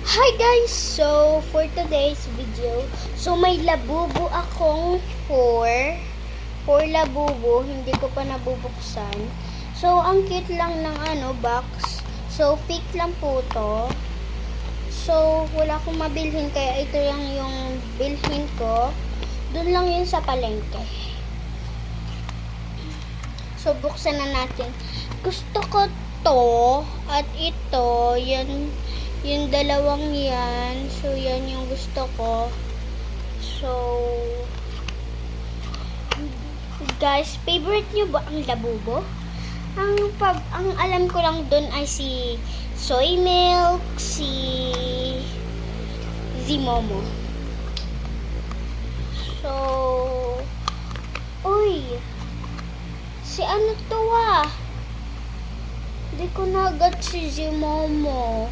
Hi guys! So, for today's video, may labubo akong 4 labubo, hindi ko pa nabubuksan. So, ang cute lang ng box. So, fake lang po to. So, wala akong mabilhin, kaya ito yung bilhin ko. Doon lang yun sa palengke. So, buksan na natin. Gusto ko to, at ito, yung dalawang yan. So, yan yung gusto ko. So, guys, favorite nyo ba ang labubo? Ang alam ko lang dun ay si Soy Milk, si Zimomo. So, uy, si ano to ah? Hindi ko na agad si Zimomo.